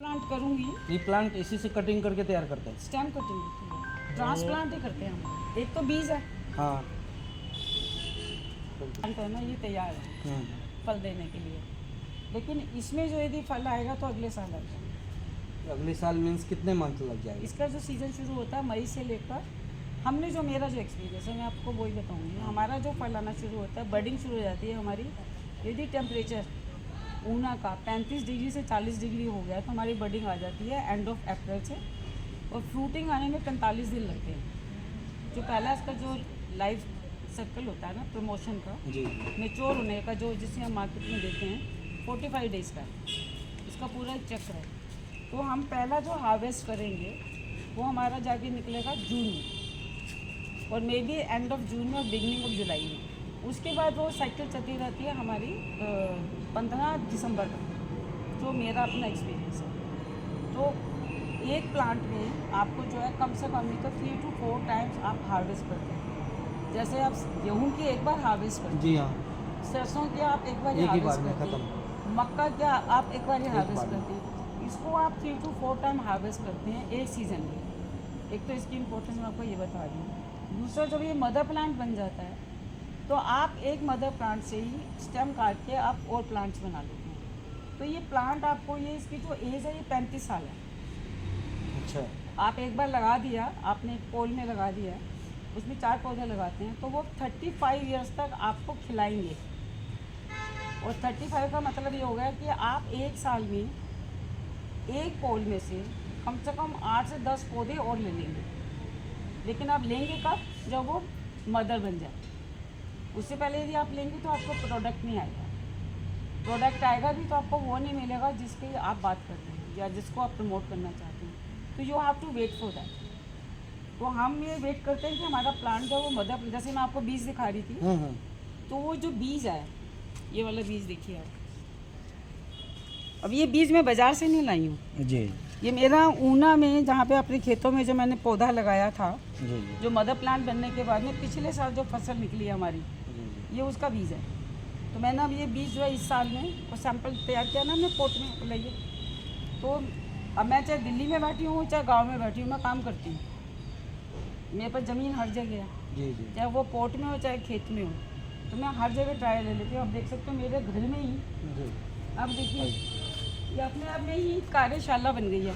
Plant करूंगी। ये plant इसी से कटिंग करके तैयार करते हैं। स्टेम कटिंग होती है, ट्रांसप्लांट ही करते हैं हम। एक तो बीज है, हाँ। प्लांट है ना, ये तैयार है फल देने के लिए। लेकिन इसमें जो यदि फल आएगा तो अगले साल आएगा। अगले साल मीन्स कितने मंथ लग जाएगा? इसका जो सीज़न शुरू होता है मई से लेकर, हमने जो मेरा जो एक्सपीरियंस है मैं आपको वही बताऊंगी। हमारा जो फल आना शुरू होता है, बडिंग शुरू हो जाती है हमारी। यदि टेम्परेचर ऊना का 35 डिग्री से 40 डिग्री हो गया तो हमारी बडिंग आ जाती है एंड ऑफ अप्रैल से, और फ्रूटिंग आने में 45 दिन लगते हैं। जो पहला इसका जो लाइफ सर्कल होता है ना प्रमोशन का, जी। मेच्योर होने का, जो जिसे हम मार्केट में देते हैं 45 डेज़ का है। इसका पूरा एक चक्र है। तो हम पहला जो हार्वेस्ट करेंगे वो हमारा जाके निकलेगा जून में, और may be end of June में और बिगनिंग ऑफ जुलाई में। उसके बाद वो साइकिल चलती रहती है हमारी 15 दिसंबर तक, जो मेरा अपना एक्सपीरियंस है। तो एक प्लांट में आपको जो है कम से कम नहीं तो 3 to 4 टाइम्स आप हार्वेस्ट करते हैं। जैसे आप गेहूँ की एक बार हार्वेस्ट करते हैं, जी हाँ। सरसों की आप एक बार एक ही बार हार्वेस्ट में करते खत्म। हैं, मक्का क्या आप एक बार ही हार्वेस्ट बार में। करते हैं। इसको आप 3 to 4 टाइम हार्वेस्ट करते हैं एक सीज़न में। एक तो इसकी इम्पोर्टेंस मैं आपको ये बता रही हूँ। दूसरा, जब ये मदर प्लांट बन जाता है तो आप एक मदर प्लांट से ही स्टेम काट के आप और प्लांट्स बना लेते हैं। तो ये प्लांट आपको, ये इसकी जो एज है ये 35 साल है। अच्छा। आप एक बार लगा दिया, आपने एक पोल में लगा दिया, उसमें 4 पौधे लगाते हैं तो वो 35 ईयर्स तक आपको खिलाएंगे। और 35 का मतलब ये हो गया कि आप एक साल में एक पोल में से कम 8 से 10 पौधे और ले लेंगे। लेकिन आप लेंगे कब? जब वो मदर बन जाए। उससे पहले यदि आप लेंगे तो आपको प्रोडक्ट नहीं आएगा। प्रोडक्ट आएगा भी तो आपको वो नहीं मिलेगा जिसकी आप बात कर रहे हैं या जिसको आप प्रमोट करना चाहते हैं। तो you have to wait for that. तो हम ये वेट करते हैं कि हमारा प्लांट जो वो मदर, जैसे मैं आपको बीज दिखा रही थी, तो वो जो बीज है, ये वाला बीज देखिए आप। अब ये बीज मैं बाज़ार से नहीं लाई हूँ जी। ये मेरा ऊना में, जहाँ पे अपने खेतों में जो मैंने पौधा लगाया था, जी। जो मदर प्लांट बनने के बाद में पिछले साल जो फसल निकली है हमारी, ये उसका बीज है। तो मैंने अब ये बीज जो है इस साल में वो सैंपल तैयार किया ना हमने पोट में लाइए। तो अब मैं चाहे दिल्ली में बैठी हूँ चाहे गांव में बैठी हूँ, मैं काम करती हूँ। मेरे पास ज़मीन हर जगह है, जी जी। चाहे वो पोट में हो चाहे खेत में हो, तो मैं हर जगह ट्रायल ले लेती हूँ। आप देख सकते हो मेरे घर में ही, जी। आप देखिए ये अपने आप में ही कार्यशाला बन गई है।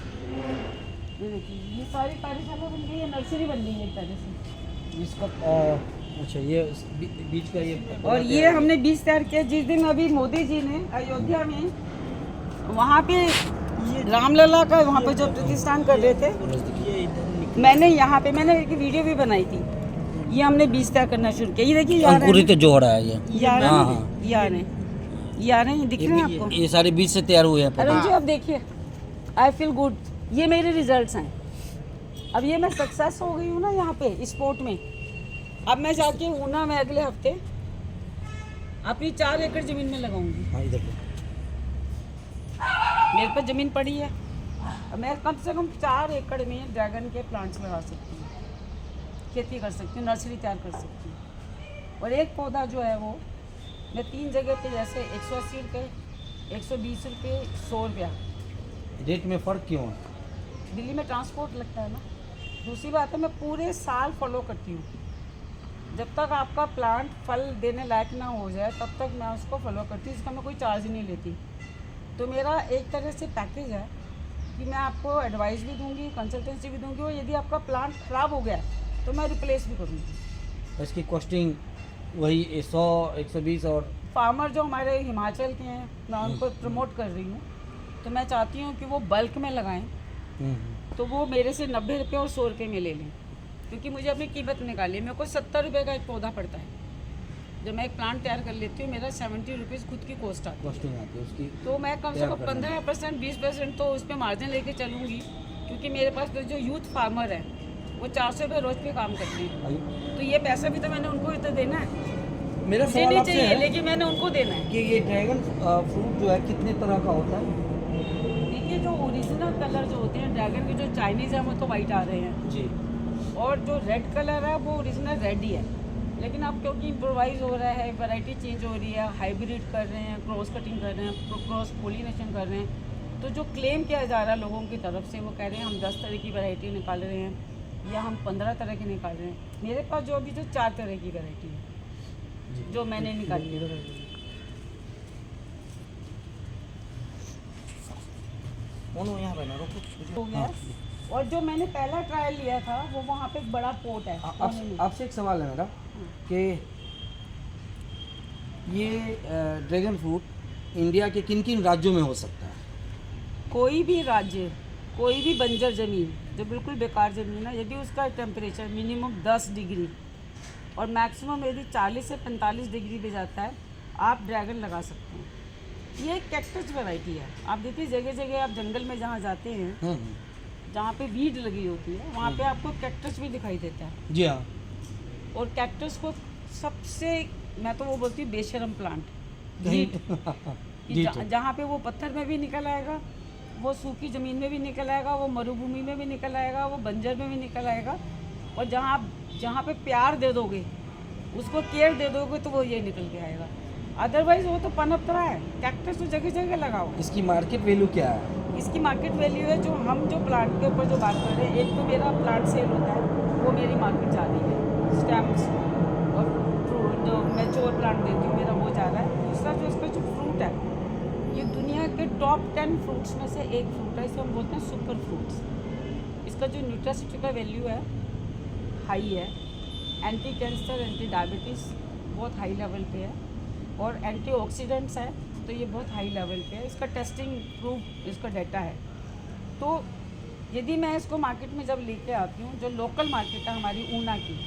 ये देखिए ये सारी कार्यशाला बन गई है, नर्सरी बन गई है एक तरह से। इसका अच्छा, ये बीच का ये और ये हमने बीज तैयार किया जिस दिन अभी मोदी जी ने अयोध्या में वहाँ पे रामलला का वहाँ पे जो प्रतिष्ठान कर रहे थे, मैंने यहाँ पे मैंने एक वीडियो भी बनाई थी। ये हमने बीज तैयार करना शुरू किया। ये देखिए यार अंकुरित जो हो रहा है ये। यार हाँ हाँ। यार दिख रहे हैं आपको? ये सारे बीज से तैयार हुए हैं। अरुण जी आप देखिए, आई फील गुड। ये मेरे रिजल्ट्स हैं। अब ये मैं सक्सेस हो गई हूँ ना यहाँ पे स्पोर्ट में। अब मैं जाके ऊना में अगले हफ्ते अपनी 4 एकड़ ज़मीन में लगाऊंगी। हाँ, इधर मेरे पास ज़मीन पड़ी है, अब मैं कम से कम 4 एकड़ में ड्रैगन के प्लांट्स लगा सकती हूँ, खेती कर सकती हूँ, नर्सरी तैयार कर सकती हूँ। और एक पौधा जो है वो मैं 3 जगह पे, जैसे 180 रुपये, 120 रुपये, 100 रुपया। रेट में फ़र्क क्यों है? दिल्ली में ट्रांसपोर्ट लगता है ना। दूसरी बात है, मैं पूरे साल फॉलो करती हूँ। जब तक आपका प्लांट फल देने लायक ना हो जाए तब तक मैं उसको फॉलो करती हूँ। इसका मैं कोई चार्ज नहीं लेती। तो मेरा एक तरह से पैकेज है कि मैं आपको एडवाइस भी दूंगी, कंसल्टेंसी भी दूंगी, और यदि आपका प्लांट ख़राब हो गया तो मैं रिप्लेस भी करूँगी। इसकी कॉस्टिंग वही 100, 120 और फार्मर जो हमारे हिमाचल के हैं, मैं उनको प्रमोट कर रही हूँ। तो मैं चाहती हूँ कि वो बल्क में लगाएं, तो वो मेरे से 90 रुपये और 100 रुपये में ले लें, क्योंकि मुझे अपनी कीमत निकाली है। मेरे को 70 रुपये का एक पौधा पड़ता है। जब मैं एक प्लांट तैयार कर लेती हूँ मेरा 70 रुपीज़ खुद की कॉस्ट आती है। कॉस्टिंग आती है उसकी। तो मैं कम से कम 15%, 20% तो उस पर मार्जिन लेके चलूँगी, क्योंकि मेरे पास तो जो यूथ फार्मर है वो 400 रुपये रोज़ पे काम करते हैं। तो ये पैसा भी तो मैंने उनको ही तो देना है। मेरा मुझे सवाल नहीं आपसे चाहिए, है लेकिन मैंने उनको देना है। कि ये ड्रैगन फ्रूट जो है कितने तरह का होता है? देखिए जो ओरिजिनल कलर जो होते हैं ड्रैगन के, जो चाइनीज़ है वो तो वाइट आ रहे हैं, जी। और जो रेड कलर है वो ओरिजिनल रेड ही है। लेकिन अब क्योंकि इम्प्रोवाइज हो रहा है, वैरायटी चेंज हो रही है, हाइब्रिड कर रहे हैं, क्रॉस कटिंग कर रहे हैं, क्रॉस पोलिनेशन कर रहे हैं, तो जो क्लेम किया जा रहा है लोगों की तरफ से, वो कह रहे हैं हम 10 तरह की वैरायटी निकाल रहे हैं या हम 15 तरह की निकाल रहे हैं। मेरे पास जो अभी जो 4 तरह की वैरायटी है जो मैंने निकाली है। यहाँ पे ना रोको। हो गया। और जो मैंने पहला ट्रायल लिया था वो वहाँ पे एक बड़ा पोट है। आपसे एक सवाल है मेरा कि ये ड्रैगन फ्रूट इंडिया के किन किन राज्यों में हो सकता है? कोई भी राज्य, कोई भी बंजर ज़मीन जो बिल्कुल बेकार ज़मीन है, यदि उसका टेम्परेचर मिनिमम 10 डिग्री और मैक्सिमम यदि 40 से 45 डिग्री पे जाता है, आप ड्रैगन लगा सकते हैं। ये एक कैक्टस वैरायटी है। आप देखिए जगह जगह आप जंगल में जहाँ जाते हैं, जहाँ पे वीड लगी होती है, वहाँ पे आपको कैक्टस भी दिखाई देता है। जी हाँ। और कैक्टस को सबसे, मैं तो वो बोलती हूँ बेशरम प्लांट, जहाँ पे वो पत्थर में भी निकल आएगा, वो सूखी ज़मीन में भी निकल आएगा, वो मरुभूमि में भी निकल आएगा, वो बंजर में भी निकल आएगा। और जहाँ पे प्यार दे दोगे, उसको केयर दे दोगे, तो वो ये निकल के आएगा। अदरवाइज वो तो पनप रहा है। कैक्टस तो जगह जगह लगाओ। इसकी मार्केट वैल्यू क्या है? इसकी मार्केट वैल्यू है, जो हम जो प्लांट के ऊपर जो बात कर रहे हैं, एक तो मेरा प्लांट सेल होता है, वो मेरी मार्केट जा रही है, स्टेम्स और फ्रूट जो मैच्योर प्लांट देती हूँ, मेरा वो जा रहा है। दूसरा जो इसका जो फ्रूट है, ये दुनिया के टॉप 10 फ्रूट्स में से एक फ्रूट है। इसे हम बोलते हैं सुपर फ्रूट्स। इसका जो न्यूट्रासिटी का वैल्यू है हाई है। एंटी कैंसर, एंटी डायबिटीज़ बहुत हाई लेवल पे है, और एंटीऑक्सीडेंट्स है, तो ये बहुत हाई लेवल पे है। इसका टेस्टिंग प्रूफ, इसका डाटा है। तो यदि मैं इसको मार्केट में जब लेके आती हूँ, जो लोकल मार्केट है हमारी ऊना की,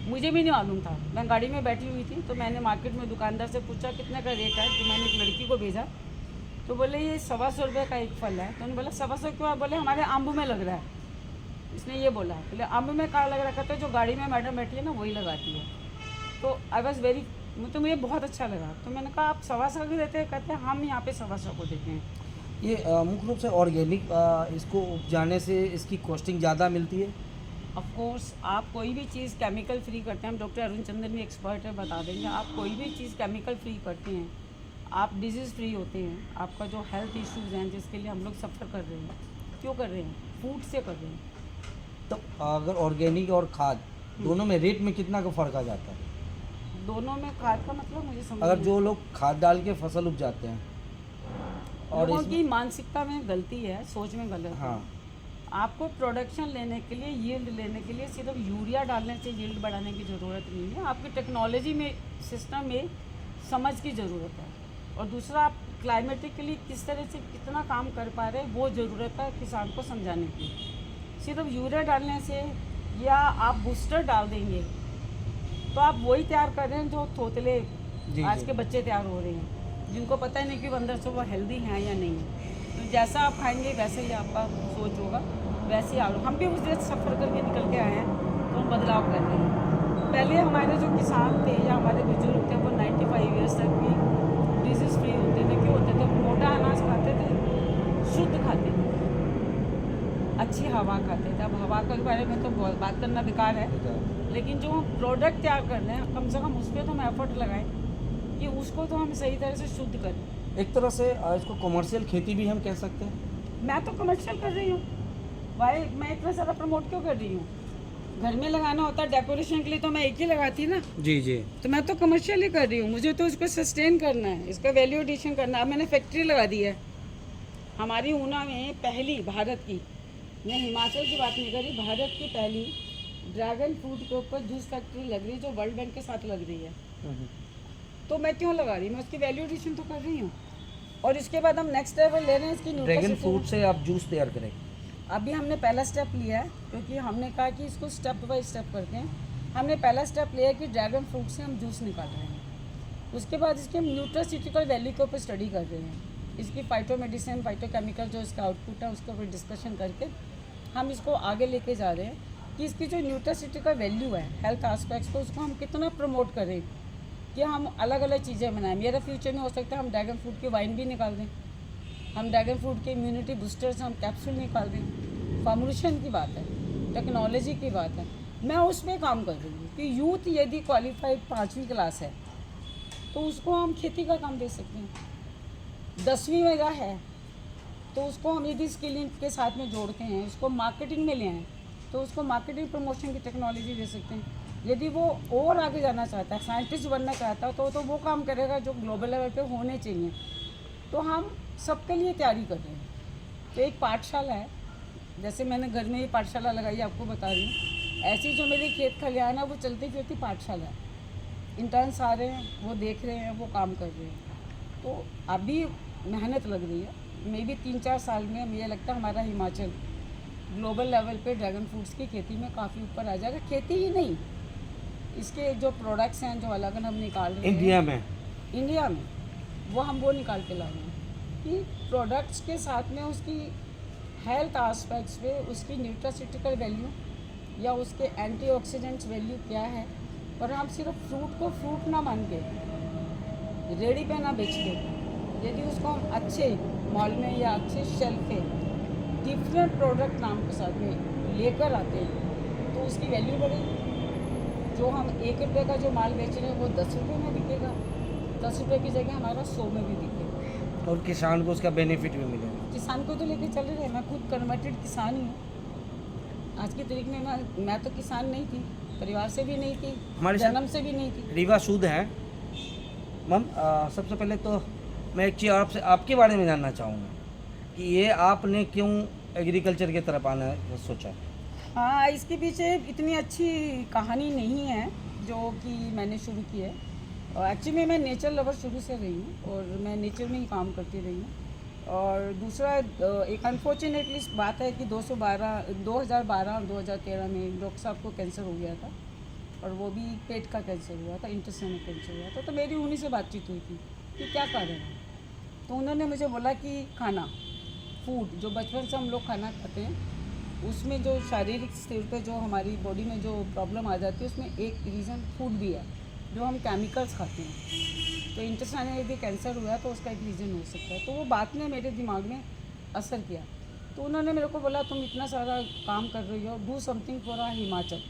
मुझे भी नहीं मालूम था। मैं गाड़ी में बैठी हुई थी, तो मैंने मार्केट में दुकानदार से पूछा कितने का रेट है, तो मैंने एक लड़की को भेजा, तो बोले ये 125 रुपये का एक फल है। तो उन्होंने बोला 125 क्यों है? बोले हमारे अम्ब में लग रहा है। इसने ये बोला। बोले अम्ब में कहाँ लग रहा है? कहते जो गाड़ी में मैडम बैठी है ना, वही लगाती है। तो आई वॉज वेरी, तो मुझे बहुत अच्छा लगा। तो मैंने कहा आप 125 को देते हैं? कहते हैं हम यहाँ पे 125 को देते हैं। ये मुख्य रूप से ऑर्गेनिक इसको उपजाने से इसकी कॉस्टिंग ज़्यादा मिलती है? ऑफ कोर्स, आप कोई भी चीज़ केमिकल फ्री करते हैं, हम डॉक्टर अरुण चंदन भी एक्सपर्ट है, बता देंगे। आप कोई भी चीज़ केमिकल फ्री करते हैं, आप डिजीज़ फ्री होते हैं। आपका जो हेल्थ इश्यूज़ हैं, जिसके लिए हम लोग सफ़र कर रहे हैं, क्यों कर रहे हैं? फूड से कर रहे हैं। तो अगर ऑर्गेनिक और खाद दोनों में रेट में कितना का फ़र्क आ जाता है? दोनों में खाद का मतलब मुझे समझ अगर जो लोग खाद डाल के फसल उपजाते हैं और लोगों की मानसिकता में गलती है, सोच में गलत है। हाँ, आपको प्रोडक्शन लेने के लिए, यील्ड लेने के लिए सिर्फ यूरिया डालने से यील्ड बढ़ाने की ज़रूरत नहीं है। आपकी टेक्नोलॉजी में, सिस्टम में समझ की ज़रूरत है। और दूसरा, आप क्लाइमेटिकली किस तरह से कितना काम कर पा रहे हैं, वो ज़रूरत है किसान को समझाने की। सिर्फ यूरिया डालने से या आप बूस्टर डाल देंगे तो आप वही तैयार कर रहे हैं जो थोतले आज के बच्चे तैयार हो रहे हैं, जिनको पता ही नहीं कि अंदर से वो हेल्दी हैं या नहीं। तो जैसा आप खाएंगे वैसे ही आपका सोच होगा, वैसे ही आलू। हम भी उस दिन सफ़र करके निकल के आए हैं, तो हम बदलाव कर रहे हैं। पहले हमारे जो किसान थे या हमारे बुजुर्ग थे, वो 95 ईयर्स तक भी डिजीज़ फ्री होते थे। क्यों होते थे? मोटा अनाज खाते थे, शुद्ध खाते थे, अच्छी हवा खाते थे। अब हवा के बारे में तो बात करना बेकार है, लेकिन जो हम प्रोडक्ट तैयार कर रहे हैं, कम से कम उस पर तो हम एफर्ट लगाएं कि उसको तो हम सही तरह से शुद्ध करें। एक तरह से इसको कमर्शियल खेती भी हम कह सकते हैं। मैं तो कमर्शियल कर रही हूँ भाई, मैं इतना सारा प्रमोट क्यों कर रही हूँ? घर में लगाना होता है डेकोरेशन के लिए, तो मैं एक ही लगाती ना। जी जी। तो मैं तो कमर्शियल ही कर रही हूँ, मुझे तो इसको सस्टेन करना है, इसका वैल्यू एडिशन करना है। अब मैंने फैक्ट्री लगा दी है हमारी ऊना में, पहली भारत की, मैं हिमाचल की बात नहीं कर रही, भारत की पहली ड्रैगन फ्रूट के ऊपर जूस फैक्ट्री लग रही है, जो वर्ल्ड बैंक के साथ लग रही है। तो मैं क्यों लगा रही हूँ? मैं उसकी वैल्यू एडिशन तो कर रही हूँ। और इसके बाद हम नेक्स्ट लेवल ले रहे हैं इसकी। ड्रैगन फ्रूट से आप जूस तैयार करें? अभी हमने पहला स्टेप लिया है, क्योंकि हमने कहा कि इसको स्टेप बाय स्टेप करते हैं। हमने पहला स्टेप लिया है कि ड्रैगन फ्रूट से हम जूस निकाल रहे हैं। उसके बाद इसके हम न्यूट्रास्यूटिकल वैल्यू के ऊपर स्टडी कर रहे हैं। इसकी फाइटो मेडिसिन, फाइटोकेमिकल जो इसका आउटपुट है, उसके ऊपर डिस्कशन करके हम इसको आगे लेके जा रहे हैं कि इसकी जो न्यूट्रासिटी वैल्यू है, हेल्थ एस्पेक्ट्स को, उसको हम कितना प्रमोट करें कि हम अलग अलग चीज़ें बनाएं। मेरा फ्यूचर में हो सकता है हम ड्रैगन फ्रूट की वाइन भी निकाल दें, हम ड्रैगन फ्रूट के इम्यूनिटी बूस्टर्स हम कैप्सूल निकाल दें। फॉर्मुलेशन की बात है, टेक्नोलॉजी की बात है, मैं उसमें काम कर रही हूँ कि यूथ यदि क्वालिफाइड 5वीं क्लास है तो उसको हम खेती का काम दे सकते हैं। 10वीं में है तो उसको हम यदि स्किलिंग के साथ में जोड़ते हैं, उसको मार्केटिंग में ले आएँ, तो उसको मार्केटिंग प्रमोशन की टेक्नोलॉजी दे सकते हैं। यदि वो और आगे जाना चाहता है, साइंटिस्ट बनना चाहता है, तो वो काम करेगा जो ग्लोबल लेवल पे होने चाहिए। तो हम सबके लिए तैयारी कर रहे हैं। तो एक पाठशाला है, जैसे मैंने घर में ही पाठशाला लगाई, आपको बता रही हूँ। ऐसी जो मेरी खेत खलिहान है, वो चलती फिरती पाठशाला है। इंटर्न्स आ रहे हैं, वो देख रहे हैं, वो काम कर रहे हैं। तो अभी मेहनत लग रही है। मे भी 3-4 साल में मुझे लगता है हमारा हिमाचल ग्लोबल लेवल पे ड्रैगन फ्रूट्स की खेती में काफ़ी ऊपर आ जाएगा। खेती ही नहीं, इसके जो प्रोडक्ट्स हैं जो अलग अलग हम निकाल रहे हैं इंडिया में वो निकाल के ला रहे हैं कि प्रोडक्ट्स के साथ में उसकी हेल्थ एस्पेक्ट्स पे उसकी न्यूट्रास्यूटिकल वैल्यू या उसके एंटीऑक्सीडेंट्स वैल्यू क्या है। और हम सिर्फ फ्रूट को फ्रूट ना मान के, रेडी पे ना बेच के, यदि उसको हम अच्छे मॉल में या अच्छे शेल्फ पे डिफरेंट प्रोडक्ट नाम के साथ में लेकर आते हैं, तो उसकी वैल्यू बढ़ेगी। जो हम 1 रुपये का जो माल बेच रहे हैं वो 10 रुपये में बिकेगा, 10 रुपये की जगह हमारा 100 में भी बिकेगा, और किसान को उसका बेनिफिट भी मिलेगा। किसान को तो लेके चल रहे हैं। मैं खुद कन्वर्टेड किसान ही हूँ। आज की तारीख में मैं तो किसान नहीं थी, परिवार से भी नहीं थी, हमारे जन्म से भी नहीं थी। रीवा सूद है। मैम सबसे पहले तो मैं एक चीज़ आपसे आपके बारे में जानना चाहूँगा कि ये आपने क्यों एग्रीकल्चर की तरफ आना सोचा? हाँ, इसके पीछे इतनी अच्छी कहानी नहीं है जो कि मैंने शुरू की है। एक्चुअली मैं नेचर लवर शुरू से रही हूँ और मैं नेचर में ही काम करती रही हूँ। और दूसरा एक अनफॉर्चुनेटली बात है कि 2012 और 2013 में डॉक्टर साहब को कैंसर हो गया था, और वो भी पेट का कैंसर हुआ था, इंटेस्टाइनल कैंसर हुआ था। तो मेरी उन्हीं से बातचीत हुई थी कि क्या कारण है। तो उन्होंने मुझे बोला कि खाना, फूड जो बचपन से हम लोग खाना खाते हैं, उसमें जो शारीरिक स्तर पे जो हमारी बॉडी में जो प्रॉब्लम आ जाती है, उसमें एक रीज़न फूड भी है, जो हम केमिकल्स खाते हैं। तो इंटेस्टाइनल यदि कैंसर हुआ तो उसका एक रीज़न हो सकता है। तो वो बात ने मेरे दिमाग में असर किया। तो उन्होंने मेरे को बोला तुम इतना सारा काम कर रही हो, डू समथिंग फॉर आ हिमाचल,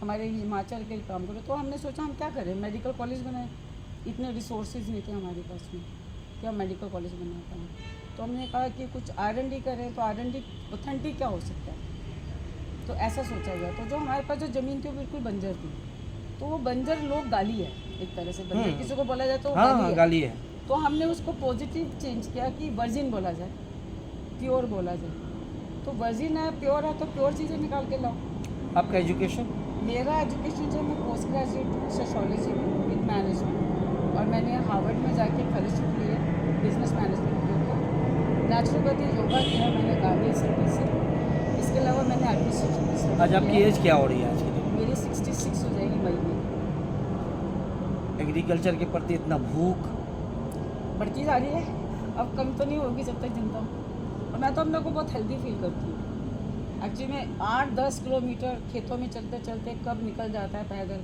हमारे हिमाचल के लिए काम करो। तो हमने सोचा हम क्या करें, मेडिकल कॉलेज बनाए। इतने रिसोर्सेज नहीं थे हमारे पास में कि हम मेडिकल कॉलेज बना पाएँ। तो हमने कहा कि कुछ R&D करें। तो R&D ऑथेंटिक क्या हो सकता है, तो ऐसा सोचा गया। तो जो हमारे पास जो ज़मीन थी वो बिल्कुल बंजर थी। तो वो बंजर लोग गाली है, एक तरह से बंजर किसी को बोला जाए तो गाली है। तो हमने उसको पॉजिटिव चेंज किया कि वर्जिन बोला जाए, प्योर बोला जाए। तो वर्जिन है, प्योर है, तो प्योर चीज़ें निकाल के लाओ। आपका एजुकेशन? मेरा एजुकेशन जो मैं पोस्ट ग्रेजुएट सोशियोलॉजी में विद मैनेजमेंट, और मैंने हार्वर्ड में जाके फेलोशिप ली है बिजनेस मैनेजमेंट के ऊपर। नेचुरोपैथी योगा किया मैंने गार्गी सिटी से। इसके अलावा मैंने एडमिनिस्ट्रेशन। आज आपकी एज क्या हो रही है आज के दिन? मेरी 66 हो जाएगी मई में। एग्रीकल्चर के प्रति इतना भूख बढ़ती जा रही है, अब कम तो नहीं होगी जब तक जिंदा हूँ। और मैं तो अपने को बहुत हेल्दी फील करती हूँ। एक्चुअली में 8-10 किलोमीटर खेतों में चलते चलते कब निकल जाता है पैदल,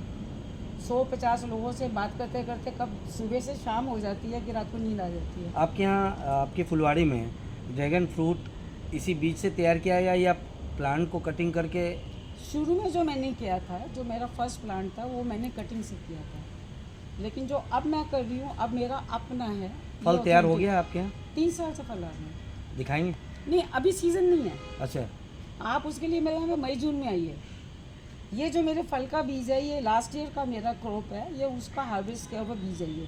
150 लोगों से बात करते करते कब सुबह से शाम हो जाती है कि रात को नींद आ जाती है। आपके यहाँ आपकी फुलवाड़ी में ड्रैगन फ्रूट इसी बीज से तैयार किया गया या प्लांट को कटिंग करके? शुरू में जो मैंने किया था, जो मेरा फर्स्ट प्लांट था, वो मैंने कटिंग से किया था। लेकिन जो अब मैं कर रही हूँ, अब मेरा अपना है। फल तैयार हो गया आपके यहाँ? 3 साल से फल आ रहे हैं। दिखाएंगे? नहीं, अभी सीज़न नहीं है। अच्छा, आप उसके लिए मेरे यहाँ पे मई जून में आइए। ये जो मेरे फल का बीज है, ये लास्ट ईयर का मेरा क्रॉप है, ये उसका हार्वेस्ट किया हुआ बीज है ये।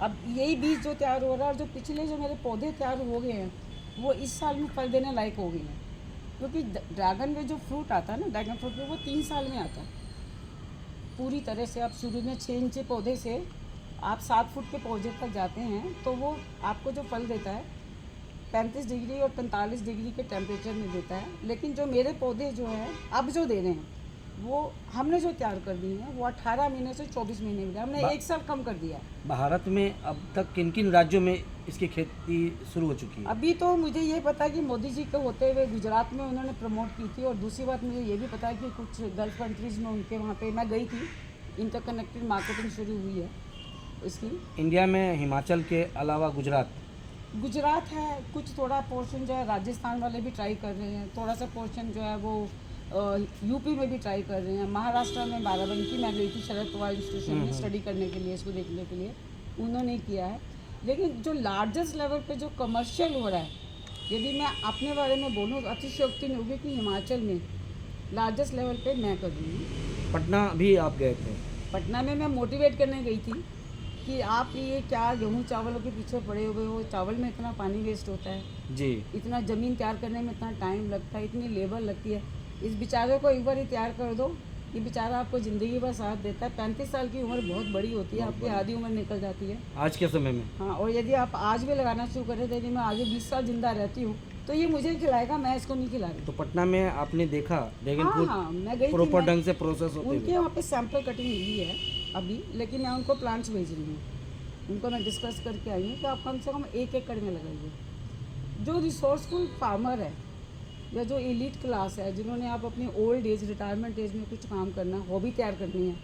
अब यही बीज जो तैयार हो रहा है, और जो पिछले जो मेरे पौधे तैयार हो गए हैं, वो इस साल में फल देने लायक हो गए हैं। क्योंकि ड्रैगन में जो फ्रूट आता है ना, ड्रैगन फ्रूट में, वो 3 साल में आता है पूरी तरह से। आप शुरू में 6 इंच पौधे से आप 7 फुट के पौधे तक जाते हैं, तो वो आपको जो फल देता है 35 डिग्री और 45 डिग्री के टेम्परेचर में देता है। लेकिन जो मेरे पौधे जो है अब जो दे रहे हैं, वो हमने जो तैयार कर दी है, वो 18 महीने से 24 महीने में, हमने 1 साल कम कर दिया। भारत में अब तक किन किन राज्यों में इसकी खेती शुरू हो चुकी है? अभी तो मुझे ये पता है कि मोदी जी के होते हुए गुजरात में उन्होंने प्रमोट की थी। और दूसरी बात मुझे ये भी पता है कि कुछ गल्फ कंट्रीज़ में उनके वहाँ पे मैं गई थी, इंटरकनेक्टेड मार्केटिंग शुरू हुई है इसकी। इंडिया में हिमाचल के अलावा गुजरात है, कुछ थोड़ा पोर्शन जो है राजस्थान वाले भी ट्राई कर रहे हैं, थोड़ा सा पोर्शन जो है वो यूपी में भी ट्राई कर रहे हैं। महाराष्ट्र में बाराबंकी में गई थी शरद पवार इंस्टीट्यूशन में स्टडी करने के लिए, इसको देखने के लिए, उन्होंने किया है। लेकिन जो लार्जेस्ट लेवल पे जो कमर्शियल हो रहा है, यदि मैं अपने बारे में बोलूँ तो अतिशयोक्ति नहीं होगी कि हिमाचल में लार्जेस्ट लेवल पे मैं कर रही हूँ। पटना भी आप गए थे? पटना में मैं मोटिवेट करने गई थी कि आप ये क्या गेहूँ चावलों के पीछे पड़े हुए हो, चावल में इतना पानी वेस्ट होता है जी। इतना ज़मीन तैयार करने में इतना टाइम लगता है, इतनी लेबर लगती है। इस बेचारे को एक बार ही तैयार कर दो, ये बेचारा आपको ज़िंदगी भर साथ देता है। 35 साल की उम्र बहुत बड़ी होती है, आपकी आधी उम्र निकल जाती है आज के समय में। हाँ, और यदि आप आज भी लगाना शुरू करें तो यदि मैं आगे 20 साल जिंदा रहती हूँ तो ये मुझे खिलाएगा, मैं इसको नहीं खिला रही। तो पटना में आपने देखा ड्रैगन हाँ फ्रूट हाँ, मैं गई थी, प्रॉपर मैं ढंग से प्रोसेस होते उनके हुए? वहाँ पे सैंपल कटिंग मिली है अभी, लेकिन मैं उनको प्लांट्स भेज रही हूँ। उनको मैं डिस्कस करके आई हूँ कि आप कम से कम 1 एकड़ में लगाइए। जो रिसोर्सफुल फार्मर है या जो एलिट क्लास है, जिन्होंने आप अपनी ओल्ड एज रिटायरमेंट एज में कुछ काम करना, हॉबी तैयार करनी है,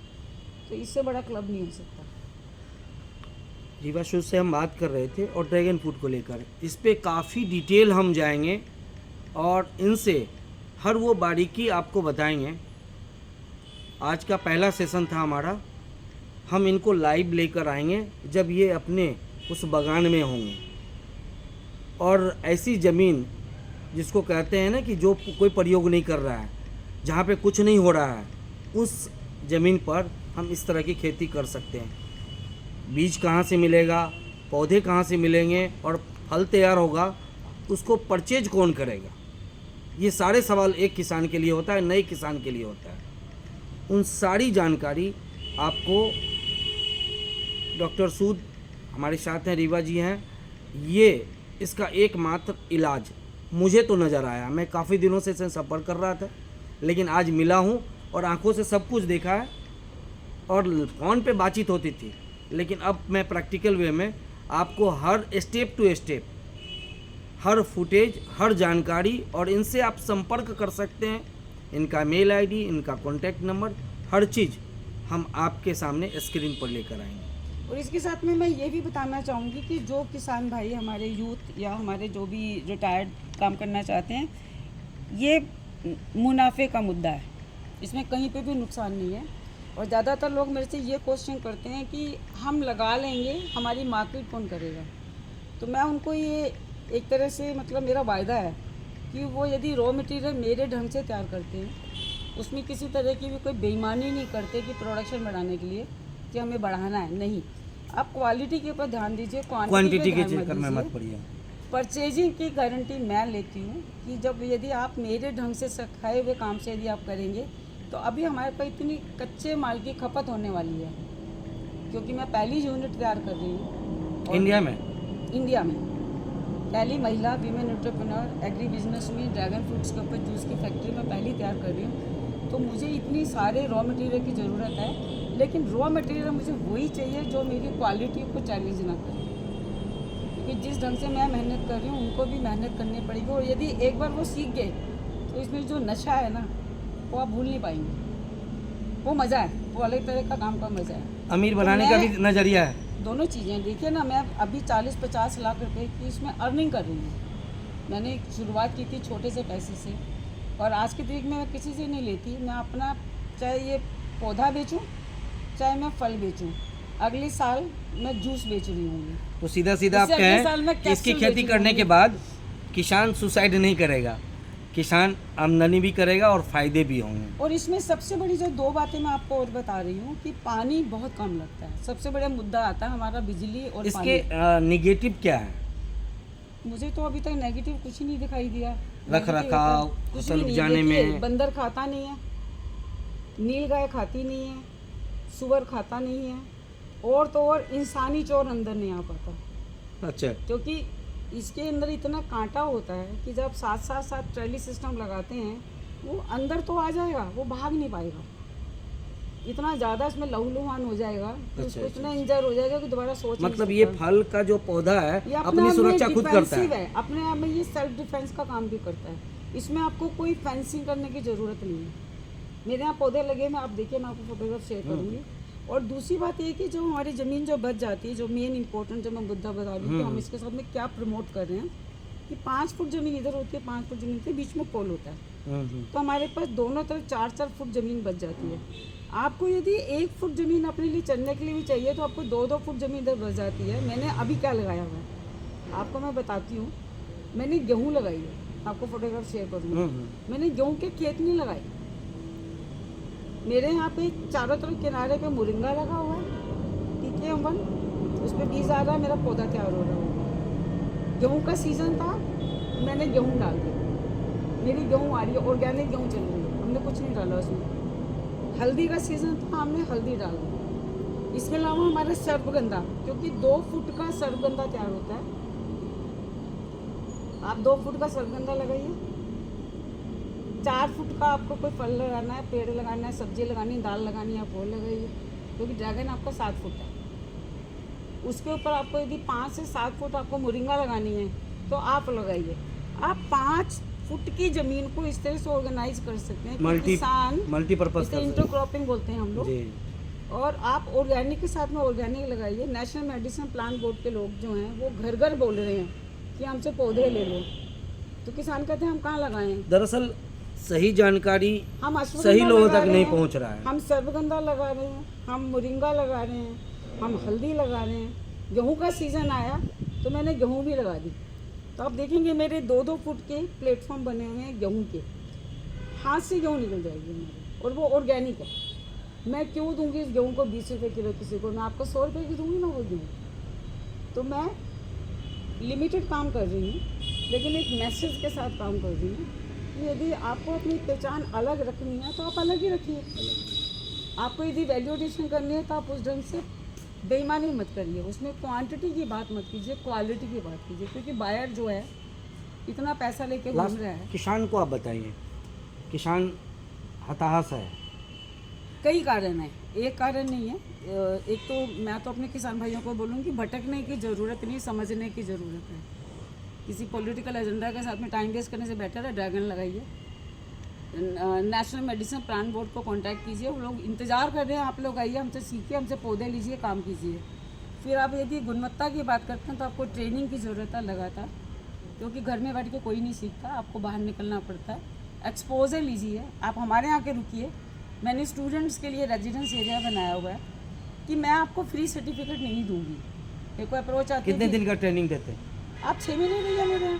तो इससे बड़ा क्लब नहीं हो सकता। रीवा शूज से हम बात कर रहे थे और ड्रैगन फ्रूट को लेकर इस पे काफ़ी डिटेल हम जाएंगे और इनसे हर वो बारीकी आपको बताएंगे। आज का पहला सेशन था हमारा, हम इनको लाइव लेकर आएंगे जब ये अपने उस बागान में होंगे। और ऐसी ज़मीन जिसको कहते हैं ना कि जो कोई प्रयोग नहीं कर रहा है, जहाँ पे कुछ नहीं हो रहा है, उस ज़मीन पर हम इस तरह की खेती कर सकते हैं। बीज कहाँ से मिलेगा, पौधे कहाँ से मिलेंगे और फल तैयार होगा, उसको परचेज कौन करेगा, ये सारे सवाल एक किसान के लिए होता है, नए किसान के लिए होता है। उन सारी जानकारी आपको डॉक्टर सूद हमारे साथ हैं, रीवा जी हैं, ये इसका एकमात्र इलाज मुझे तो नज़र आया। मैं काफ़ी दिनों से इससे संपर्क कर रहा था, लेकिन आज मिला हूँ और आंखों से सब कुछ देखा है और फ़ोन पे बातचीत होती थी, लेकिन अब मैं प्रैक्टिकल वे में आपको हर स्टेप टू स्टेप, हर फुटेज, हर जानकारी, और इनसे आप संपर्क कर सकते हैं। इनका मेल आईडी, इनका कॉन्टैक्ट नंबर, हर चीज़ हम आपके सामने स्क्रीन पर लेकर आएंगे। और इसके साथ में मैं ये भी बताना चाहूँगी कि जो किसान भाई हमारे यूथ या हमारे जो भी रिटायर्ड काम करना चाहते हैं, ये मुनाफे का मुद्दा है, इसमें कहीं पे भी नुकसान नहीं है। और ज़्यादातर लोग मेरे से ये क्वेश्चन करते हैं कि हम लगा लेंगे, हमारी मार्केट कौन करेगा। तो मैं उनको ये एक तरह से, मतलब मेरा वायदा है कि वो यदि रॉ मटेरियल मेरे ढंग से तैयार करते हैं, उसमें किसी तरह की भी कोई बेईमानी नहीं करते कि प्रोडक्शन बढ़ाने के लिए कि हमें बढ़ाना है, नहीं। आप क्वालिटी के ऊपर ध्यान दीजिए, क्वांटिटी के चक्कर में मत पड़िए। परचेजिंग की गारंटी मैं लेती हूँ कि जब यदि आप मेरे ढंग से सिखाए हुए काम से यदि आप करेंगे तो अभी हमारे पास इतनी कच्चे माल की खपत होने वाली है, क्योंकि मैं पहली यूनिट तैयार कर रही हूँ इंडिया में पहली महिला वीमेन एंटरप्रेन्योर एग्री बिजनेस में ड्रैगन फ्रूट्स के ऊपर जूस की फैक्ट्री में पहली तैयार कर रही हूँ। तो मुझे इतनी सारे रॉ मटेरियल की ज़रूरत है, लेकिन रॉ मटेरियल मुझे वही चाहिए जो मेरी क्वालिटी को चैलेंज ना करे, क्योंकि जिस ढंग से मैं मेहनत कर रही हूँ उनको भी मेहनत करनी पड़ेगी। और यदि एक बार वो सीख गए तो इसमें जो नशा है ना, वो आप भूल नहीं पाएंगे। वो मज़ा है, वो अलग तरह का काम का मज़ा है। अमीर बनाने का भी नज़रिया है। दोनों चीज़ें देखिए ना, मैं अभी 40-50 लाख रुपए की इसमें अर्निंग कर रही हूँ। मैंने शुरुआत की थी छोटे से पैसे से, और आज की तारीख में मैं किसी से नहीं लेती। मैं अपना, चाहे ये पौधा बेचूँ, चाहे मैं फल बेचूँ, अगले साल मैं जूस बेच रही हूँ। तो सीधा सीधा आप कहें कि इसकी खेती करने के बाद किसान सुसाइड नहीं करेगा, किसान आमदनी भी करेगा और फायदे भी होंगे। और इसमें सबसे बड़ी जो 2 बातें मैं आपको और बता रही हूँ कि पानी बहुत कम लगता है। सबसे बड़ा मुद्दा आता है हमारा बिजली और इसके निगेटिव क्या है? मुझे तो अभी तक नेगेटिव कुछ ही नहीं दिखाई दिया। रख रखाव, फसल उपजाने में बंदर खाता नहीं है, नील गाय खाती नहीं है, सुअर खाता नहीं है, और तो और इंसानी चोर अंदर नहीं आ पाता। अच्छा, क्योंकि इसके अंदर इतना कांटा होता है कि जब साथ ट्रैली सिस्टम लगाते हैं, वो अंदर तो आ जाएगा, वो भाग नहीं पाएगा। इतना ज़्यादा इसमें लहूलुहान हो जाएगा कि उसको इतना इंजर हो जाएगा कि दोबारा सोच नहीं मतलब ये सकता। फल का जो पौधा है ये अपनी सुरक्षा खुद करता है। अपने आप में ये सेल्फ डिफेंस का काम भी करता है। इसमें आपको कोई फेंसिंग करने की ज़रूरत नहीं है। मेरे यहाँ पौधे लगे हैं, आप देखिए, मैं आपको फोटोग्राफ शेयर करूँगी। और दूसरी बात ये कि जो हमारी ज़मीन जो बच जाती है, जो मेन इंपॉर्टेंट जो मैं मुद्दा बता रही हूँ कि हम इसके साथ में क्या प्रमोट कर रहे हैं, कि 5 फुट ज़मीन इधर होती है, 5 फुट ज़मीन के बीच में पोल होता है, तो हमारे पास दोनों तरफ 4-4 फुट ज़मीन बच जाती है। आपको यदि 1 फुट ज़मीन अपने लिए चलने के लिए भी चाहिए तो आपको 2-2 फुट ज़मीन इधर बच जाती है। मैंने अभी क्या लगाया हुआ है आपको मैं बताती हूँ। मैंने गेहूँ लगाई है, आपको फोटोग्राफ शेयर करूँगी। मैंने गेहूँ के खेत नहीं लगाए। मेरे यहाँ पे चारों तरफ किनारे पे मोरिंगा लगा हुआ है, TKM1, उस पर बीज आ रहा है, मेरा पौधा तैयार हो रहा है। गेहूँ का सीज़न था, मैंने गेहूँ डाल दिया, मेरी गेहूँ आ रही है, ऑर्गेनिक गेहूँ चल रही है, हमने कुछ नहीं डाला उसमें। हल्दी का सीज़न था, हमने हल्दी डाल दी। इसके अलावा हमारा सर्पगंधा, क्योंकि 2 फुट का सर्पगंधा तैयार होता है। आप 2 फुट का सर्पगंधा लगाइए। 4 फुट का आपको कोई फल लगाना है, पेड़ लगाना है, सब्जी लगानी है, दाल लगानी है, आप वो लगाइए, क्योंकि ड्रैगन आपका 7 फुट है। उसके ऊपर आपको यदि 5 से 7 फुट आपको मोरिंगा लगानी है तो आप लगाइए। आप 5 फुट की ज़मीन को इस तरह से ऑर्गेनाइज कर सकते हैं कि किसान मल्टीपर्पज़ इंटरक्रॉपिंग बोलते हैं हम लोग। जी। और आप ऑर्गेनिक के साथ में ऑर्गेनिक लगाइए। नेशनल मेडिसिन प्लांट बोर्ड के लोग जो हैं वो घर घर बोल रहे हैं कि हमसे पौधे ले लो, तो किसान कहते हैं हम कहाँ लगाएं। दरअसल सही जानकारी हम अश्वगंधा सही लोगों लगा तक रहे नहीं हैं, पहुंच रहा है। हम सर्वगंधा लगा रहे हैं, हम मोरिंगा लगा रहे हैं, हम हल्दी लगा रहे हैं। गेहूं का सीज़न आया तो मैंने गेहूं भी लगा दी। तो आप देखेंगे मेरे 2-2 फुट के प्लेटफॉर्म बने हुए हैं गेहूं के। हाथ से गेहूं निकल जाएगी हमारी, और वो ऑर्गेनिक है। मैं क्यों दूंगी इस गेहूं को 20 रुपये किलो किसी को, मैं आपको 100 रुपये की दूंगी ना वो गेहूँ। तो मैं लिमिटेड काम कर रही हूँ, लेकिन एक मैसेज के साथ काम कर रही हूँ कि यदि आपको अपनी पहचान अलग रखनी है तो आप अलग ही रखिए। आपको यदि वैल्यू एडिशन करनी है तो आप उस ढंग से बेईमानी मत करिए, उसमें क्वांटिटी की बात मत कीजिए, क्वालिटी की बात कीजिए, क्योंकि बायर जो है इतना पैसा लेके घूम रहा है। किसान को आप बताइए, किसान हताहत है। कई कारण हैं, एक कारण नहीं है। एक तो मैं तो अपने किसान भाइयों को बोलूँगी भटकने की ज़रूरत नहीं, समझने की ज़रूरत है। किसी पॉलिटिकल एजेंडा के साथ में टाइम वेस्ट करने से बेटर है ड्रैगन लगाइए। नेशनल मेडिसिन प्लांट बोर्ड को कांटेक्ट कीजिए, वो लोग इंतज़ार कर रहे हैं, आप लोग आइए, हमसे सीखिए, हमसे पौधे लीजिए, काम कीजिए। फिर आप यदि गुणवत्ता की बात करते हैं तो आपको ट्रेनिंग की ज़रूरत है लगातार, क्योंकि घर में बैठ के कोई नहीं सीखता, आपको बाहर निकलना पड़ता है। एक्सपोजर लीजिए, आप हमारे यहाँ के रुकिए। मैंने स्टूडेंट्स के लिए रेजिडेंस एरिया बनाया हुआ है कि मैं आपको फ्री सर्टिफिकेट नहीं दूंगी। मेरे को अप्रोच आती है कितने दिन का ट्रेनिंग देते हैं? आप 6 महीने रहिए मेरे यहाँ,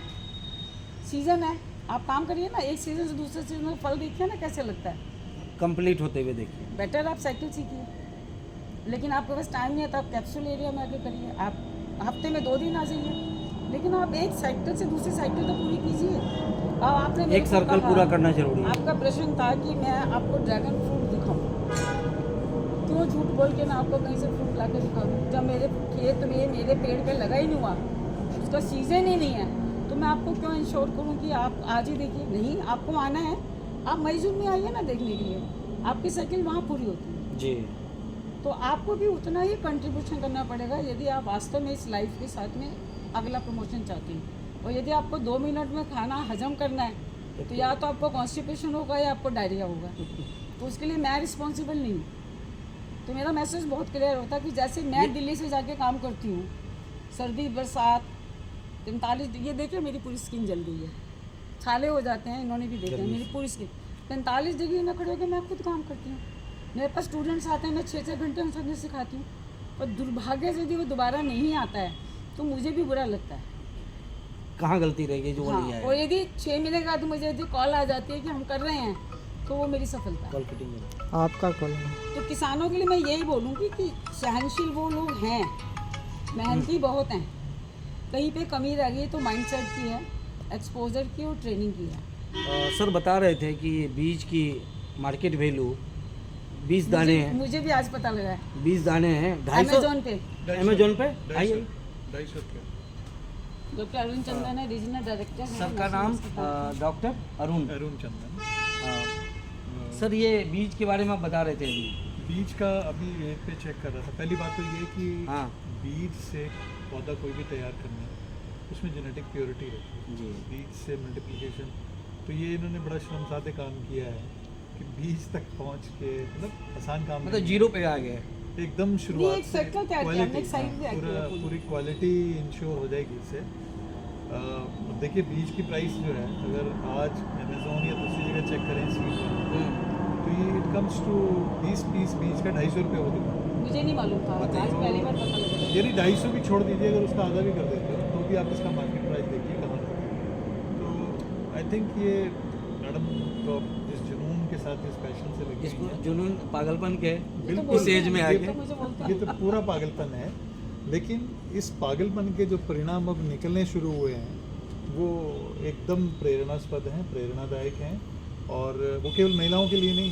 सीज़न है, आप काम करिए ना, एक सीज़न से दूसरे सीज़न में फल देखिए ना कैसे लगता है, कंप्लीट होते हुए देखिए। बेटर आप साइकिल सीखिए। लेकिन आपके पास टाइम नहीं है तो आप कैप्सूल एरिया में आके करिए। आप हफ्ते में 2 दिन आ जाइए, लेकिन आप एक साइकिल से दूसरी साइकिल तो पूरी कीजिए। अब आपने मेरे एक को सर्कल कहा, पूरा करना जरूरी है। आपका प्रश्न था कि मैं आपको ड्रैगन फ्रूट दिखाऊं, क्यों झूठ बोल के मैं आपको कहीं से फ्रूट ला के दिखा दूँ जब मेरे खेत में मेरे पेड़ पे लगा ही नहीं हुआ, उसका सीज़न ही नहीं है, तो मैं आपको क्यों इंश्योर करूँ कि आप आज ही देखिए। नहीं, आपको आना है, आप मई जून में आइए ना देखने के लिए, आपकी साइकिल वहाँ पूरी होती है जी। तो आपको भी उतना ही कंट्रीब्यूशन करना पड़ेगा यदि आप वास्तव में इस लाइफ के साथ में अगला प्रमोशन चाहते हैं। और यदि आपको 2 मिनट में खाना हजम करना है तो या तो आपको कॉन्स्टिपेशन होगा या आपको डायरिया होगा, तो उसके लिए मैं रिस्पॉन्सिबल नहीं हूँ। तो मेरा मैसेज बहुत क्लियर होता है कि जैसे मैं दिल्ली से जाके काम करती हूँ, सर्दी बरसात 45, ये देखिए मेरी पूरी स्किन जल गई है, छाले हो जाते हैं, इन्होंने भी देखा है मेरी पूरी स्किन। 45 डिग्री में खड़े होकर मैं खुद काम करती हूँ, मेरे पास स्टूडेंट्स आते हैं, मैं 6-6 घंटे उनसे सिखाती हूँ, और दुर्भाग्य से यदि वो दोबारा नहीं आता है तो मुझे भी बुरा लगता है। कहाँ गलती रह गई जो वो नहीं हाँ, आया? और यदि 6 महीने के बाद मुझे यदि कॉल आ जाती है कि हम कर रहे हैं तो वो मेरी सफलता है। कॉल कटिंग आपका कॉल है। तो किसानों के लिए मैं यही बोलूँगी कि सहनशील वो लोग हैं, मेहनती बहुत हैं, कहीं पे कमी रह गई तो माइंडसेट की है, एक्सपोजर की और ट्रेनिंग की है। सर बता रहे थे कि बीज की मार्केट वैल्यू 20 दाने हैं। मुझे भी आज पता लगा है 20 दाने हैं 250 अमेजोन पे। अमेजोन पे आइए। 250 रुपये। डॉक्टर अरुण चंदन है, रीजनल डायरेक्टर है। सर का नाम डॉक्टर अरुण। अरुण चंदन। सर ये बीज के बारे में आप बता रहे थे अभी। बीज का अभी यहीं पे चेक कर रहा था। पहली बात तो ये कि हाँ बीज से पौधा कोई भी तैयार करना है उसमें जेनेटिक प्योरिटी रहती है जी। बीज से मल्टीप्लिकेशन, तो ये इन्होंने बड़ा श्रमसाध्य काम किया है कि बीज तक पहुंच के, मतलब आसान काम मतलब नहीं। जीरो पे आ गए। एकदम शुरुआत एक circle तैयार किया, हमने एक side भी तैयार किया पूरी। पूरी क्वालिटी इंश्योर हो जाएगी इससे। देखिए बीज की प्राइस जो है, अगर आज अमेजोन या दूसरी जगह चेक करें सीड तो ये इट कम्स टू 20 पीस बीज का 250 रुपये हो गया। मुझे नहीं मालूम था, आज पहली बार पता लगा। यानी 250 भी छोड़ दीजिए, अगर उसका आधा भी कर देते हो तो भी आप इसका मार्केट प्राइस देखिए कहाँ पर। आई थिंक ये मैडम तो जिस जुनून के साथ जिस पैशन से लगी हुई इसको हैं, जुनून पागलपन के बिल्कुल इस एज में आ ये गए। तो मुझे बोलता ये तो पूरा पागलपन है, लेकिन इस पागलपन के जो परिणाम अब निकलने शुरू हुए हैं वो एकदम प्रेरणास्पद हैं, प्रेरणादायक हैं, और वो केवल महिलाओं के लिए नहीं,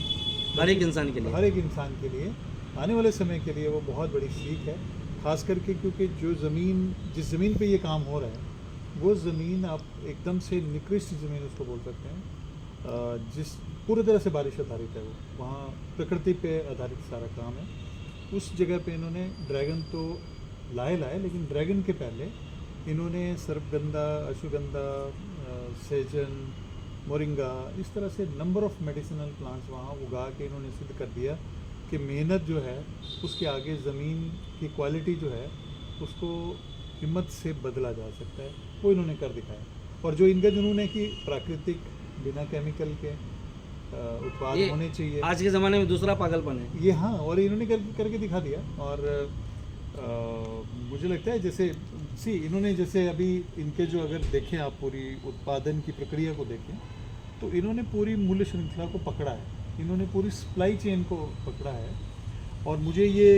हर एक इंसान के लिए। हर एक इंसान के लिए आने वाले समय के लिए वो बहुत बड़ी सीख है। खास करके क्योंकि जो ज़मीन, जिस ज़मीन पे ये काम हो रहा है वो ज़मीन आप एकदम से निकृष्ट ज़मीन उसको बोल सकते हैं, जिस पूरी तरह से बारिश आधारित है, वो वहाँ प्रकृति पे आधारित सारा काम है। उस जगह पे इन्होंने ड्रैगन तो लाए लेकिन ड्रैगन के पहले इन्होंने सर्पगंधा, अश्वगंधा, सहजन, मोरिंगा, इस तरह से नंबर ऑफ मेडिसिनल प्लांट्स वहाँ उगा के इन्होंने सिद्ध कर दिया कि मेहनत जो है उसके आगे ज़मीन की क्वालिटी जो है उसको हिम्मत से बदला जा सकता है, वो इन्होंने कर दिखाया। और जो इनका जुनून है कि प्राकृतिक बिना केमिकल के उत्पाद ये होने चाहिए, आज के ज़माने में दूसरा पागलपन है। ये हाँ, और इन्होंने करके दिखा दिया। और मुझे लगता है जैसे इन्होंने जैसे अभी इनके जो अगर देखें आप पूरी उत्पादन की प्रक्रिया को देखें तो इन्होंने पूरी मूल्य श्रृंखला को पकड़ा है, इन्होंने पूरी सप्लाई चेन को पकड़ा है। और मुझे ये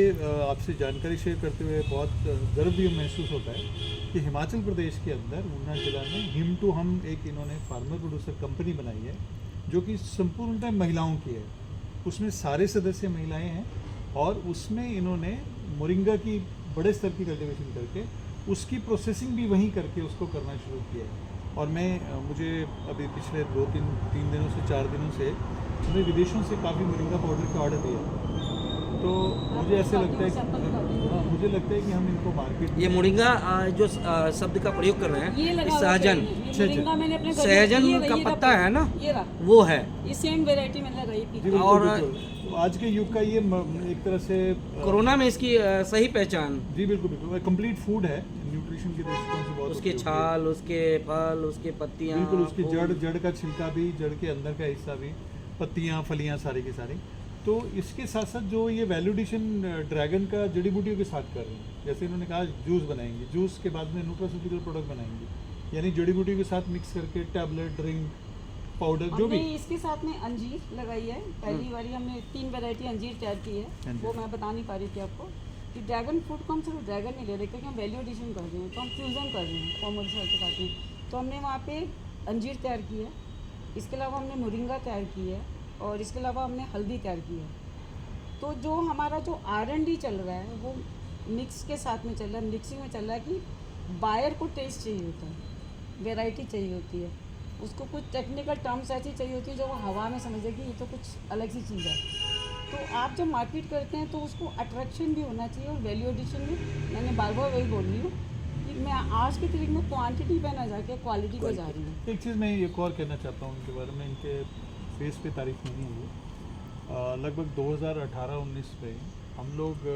आपसे जानकारी शेयर करते हुए बहुत गर्व भी महसूस होता है कि हिमाचल प्रदेश के अंदर ऊना जिला में हिम टू हम एक इन्होंने फार्मर प्रोड्यूसर कंपनी बनाई है जो कि संपूर्णतः महिलाओं की है। उसमें सारे सदस्य महिलाएं हैं और उसमें इन्होंने मोरिंगा की बड़े स्तर की कल्टीवेशन करके उसकी प्रोसेसिंग भी वहीं करके उसको करना शुरू किया है। और मुझे अभी पिछले 2-3 दिनों से 4 दिनों से हमें विदेशों से काफ़ी मोरिंगा पाउडर का ऑर्डर दिया। तो मुझे ऐसे लगता है मुझे लगता है कि हम इनको मार्केट, ये मोरिंगा जो शब्द का प्रयोग कर रहे हैं, ये लगा इस हुआ सहजन, है, ये मोरिंगा मैंने अपने घर में- सहजन ये का रहा, पत्ता है ना, ये रहा, वो है। ये सेम वेराइटी मैंने लगाई जी थी। बिल्कुल, और बिल्कुल। तो आज के युग का ये एक तरह से कोरोना में इसकी सही पहचान, जी बिल्कुल कंप्लीट फूड है, न्यूट्रिशन के दृष्टिकोण से बहुत उसके उपयोगी है। छाल, उसके फल, उसके पत्तियाँ, बिल्कुल, उसकी फूल। जड़ का छिलका भी, जड़ के अंदर का हिस्सा भी, पत्तियाँ, फलियाँ सारी की सारी। तो इसके साथ साथ जो ये वैल्यू एडिशन ड्रैगन का जड़ी बूटियों के साथ कर रहे हैं, जैसे इन्होंने कहा जूस बनाएंगे, जूस के बाद में न्यूट्रास्यूटिकल प्रोडक्ट बनाएंगे, यानी जड़ी बूटियों के साथ मिक्स करके टैबलेट, ड्रिंक, पाउडर जो भी। हमने इसके साथ में अंजीर लगाई है, पहली बारी हमने 3 वैरायटी अंजीर तैयार की है, वो मैं बता नहीं पा रही थी आपको कि ड्रैगन फ्रूट को हम सिर्फ ड्रैगन नहीं ले रहे क्योंकि हम वैल्यू एडिशन कर रहे हैं, तो हम फ्यूज़न कर रहे हैं कॉमर्शियल के साथ में। तो हमने वहाँ पे अंजीर तैयार की है, इसके अलावा हमने मोरिंगा तैयार की है और इसके अलावा हमने हल्दी तैयार की है। तो जो हमारा जो R&D चल रहा है वो मिक्स के साथ में चल रहा है, मिक्सिंग में चल रहा है कि बायर को टेस्ट चाहिए होता है, वैरायटी चाहिए होती है, उसको कुछ टेक्निकल टर्म्स ऐसी चाहिए होती है जो वो हवा में समझे कि ये तो कुछ अलग सी चीज़ है। तो आप जब मार्केट करते हैं तो उसको अट्रैक्शन भी होना चाहिए और वैल्यू एडिशन भी। मैंने बार बार वही बोल रही हूँ कि मैं आज की तारीख में क्वांटिटी पे ना जाके क्वालिटी पे जा रही हूँ। एक चीज़ मैं एक और कहना चाहता हूँ उनके बारे में, इनके फेस पे तारीफ नहीं हुई। लगभग 2018-19 में हम लोग,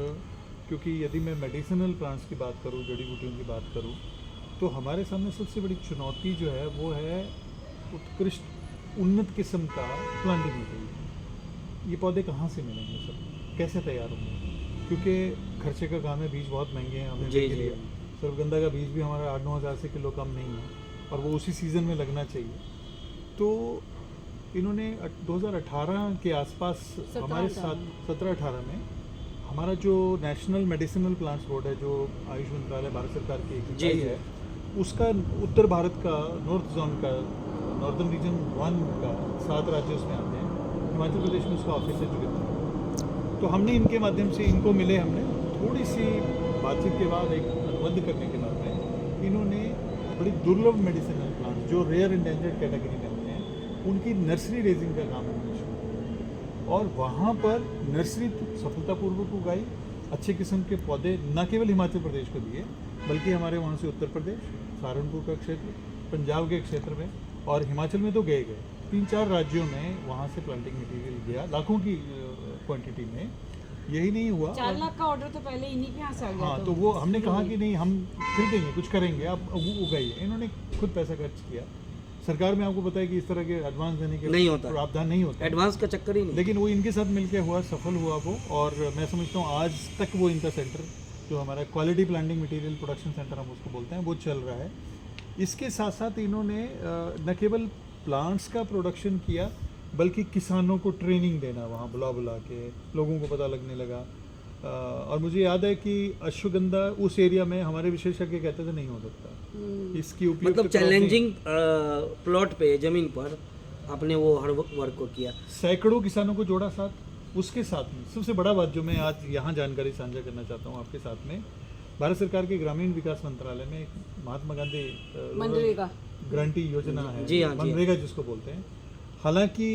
क्योंकि यदि मैं मेडिसिनल प्लांट्स की बात करूँ, जड़ी बूटियों की बात करूँ, तो हमारे सामने सबसे बड़ी चुनौती जो है वो है उत्कृष्ट उन्नत किस्म का प्लांटिंग मटेरियल। ये पौधे कहाँ से मिलेंगे, सब कैसे तैयार होंगे, क्योंकि खर्चे का काम है, बीज बहुत महंगे हैं हमें। जी, जी। सर्पगंधा का बीज भी हमारा 8-9 हज़ार से किलो कम नहीं है और वो उसी सीज़न में लगना चाहिए। तो इन्होंने 2018 के आसपास हमारे साथ 17-18 में हमारा जो नेशनल मेडिसिनल प्लांट्स बोर्ड है, जो आयुष मंत्रालय भारत सरकार की एक इकाई है, उसका उत्तर भारत का नॉर्थ जोन का, नॉर्दर्न रीजन 1 का 7 राज्य उसमें आते हैं, हिमाचल प्रदेश में उसका ऑफिस है जुगित। तो हमने इनके माध्यम से इनको मिले, हमने थोड़ी सी बातचीत के बाद, एक अनुबंध करने के बाद में इन्होंने बड़ी दुर्लभ मेडिसिनल प्लांट जो रेयर एंडेंजर्ड कैटेगरी में आते हैं उनकी नर्सरी रेजिंग का काम हमने शुरू किया और वहाँ पर नर्सरी सफलतापूर्वक उगाई, अच्छे किस्म के पौधे न केवल हिमाचल प्रदेश को दिए बल्कि हमारे वहाँ से उत्तर प्रदेश, सहारनपुर का क्षेत्र, पंजाब के क्षेत्र में और हिमाचल में तो गए 3-4 राज्यों में वहाँ से प्लांटिंग मटेरियल गया लाखों की क्वांटिटी में। यही नहीं हुआ, 4 लाख का ऑर्डर तो पहले इन्हीं के यहाँ से आ गया। हाँ, तो वो हमने कहा कि नहीं, हम खरीदेंगे, कुछ करेंगे, आप उगाइए। इन्होंने खुद पैसा खर्च किया। सरकार में आपको पता है कि इस तरह के एडवांस देने के नहीं होता, प्रावधान नहीं होता, एडवांस का चक्कर ही नहीं। लेकिन वो इनके साथ मिलकर हुआ, सफल हुआ वो। और मैं समझता हूँ आज तक वो इनका सेंटर, जो हमारा quality planting material production centre हम उसको बोलते हैं, वो चल रहा है। इसके साथ साथ इन्होंने न केवल प्लांट्स का प्रोडक्शन किया, बल्कि किसानों को ट्रेनिंग देना वहाँ बुला बुला के लोगों को पता लगने लगा। और मुझे याद है कि अश्वगंधा उस एरिया में हमारे विशेषज्ञ कहते थे नहीं हो सकता, इसकी उपयोग मतलब चैलेंजिंग प्लॉट पे ज़मीन पर आपने वो हर वर्क को किया। सैकड़ों किसानों को जोड़ा साथ। उसके साथ में सबसे बड़ा बात जो मैं आज यहाँ जानकारी साझा करना चाहता हूँ आपके साथ में, भारत सरकार के ग्रामीण विकास मंत्रालय में एक महात्मा गांधी मनरेगा गारंटी योजना है, जी हाँ, मनरेगा जिसको बोलते हैं। हालांकि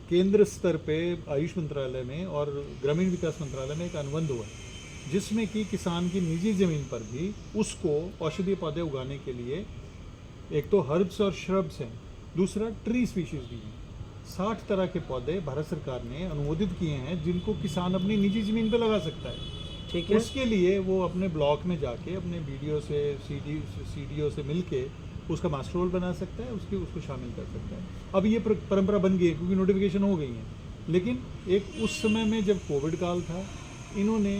केंद्र स्तर पे आयुष मंत्रालय में और ग्रामीण विकास मंत्रालय में एक अनुबंध हुआ है जिसमें कि किसान की निजी ज़मीन पर भी उसको औषधीय पौधे उगाने के लिए एक तो हर्ब्स और श्रब्स हैं, दूसरा ट्री स्पीशीज भी हैं। 60 तरह के पौधे भारत सरकार ने अनुमोदित किए हैं जिनको किसान अपनी निजी ज़मीन पे लगा सकता है। ठीक है। उसके लिए वो अपने ब्लॉक में जाके अपने बीडीओ से सीडीओ से मिलके उसका मास्टर रोल बना सकता है, उसको शामिल कर सकता है। अब ये परंपरा बन गई है क्योंकि नोटिफिकेशन हो गई है। लेकिन एक उस समय में जब कोविड काल था, इन्होंने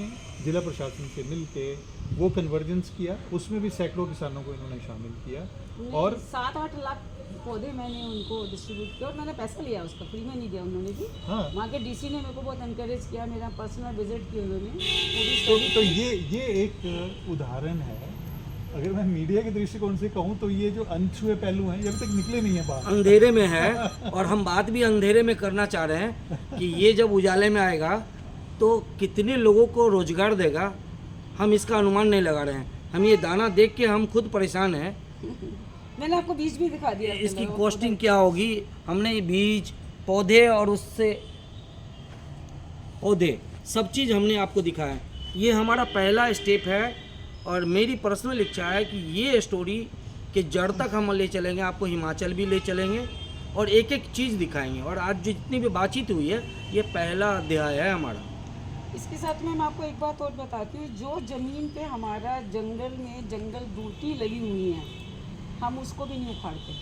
जिला प्रशासन से मिलके वो कन्वर्जेंस किया, उसमें भी सैकड़ों किसानों को इन्होंने शामिल किया और 7-8 लाख पौधे मैंने उनको डिस्ट्रीब्यूट किया और मैंने पैसा लिया उसका, फ्री में नहीं दिया उन्होंने भी। हाँ। वहाँ के डीसी ने मेरे को बहुत एनकरेज किया, मेरा पर्सनल विजिट किया उन्होंने, वो भी तो study की। ये एक उदाहरण है। अगर मैं मीडिया के दृष्टिकोण से कहूँ तो ये जो अनछुए पहलू हैं ये अभी तक निकले नहीं है बाहर, अंधेरे में है। और हम बात भी अंधेरे में करना चाह रहे हैं कि ये जब उजाले में आएगा तो कितने लोगों को रोजगार देगा, हम इसका अनुमान नहीं लगा रहे हैं। हम ये दाना देख के हम खुद परेशान हैं। मैंने आपको बीज भी दिखा दिया इसकी कॉस्टिंग क्या होगी, हमने ये बीज पौधे और उससे पौधे सब चीज़ हमने आपको दिखाया। ये हमारा पहला स्टेप है और मेरी पर्सनल इच्छा है कि ये स्टोरी के जड़ तक हम ले चलेंगे, आपको हिमाचल भी ले चलेंगे और एक एक चीज़ दिखाएंगे। और आज जितनी भी बातचीत हुई है ये पहला अध्याय है हमारा। इसके साथ में मैं आपको एक बात और बताती हूँ, जो ज़मीन पे हमारा जंगल में जंगल बूटी लगी हुई है, हम उसको भी नहीं उखाड़ते।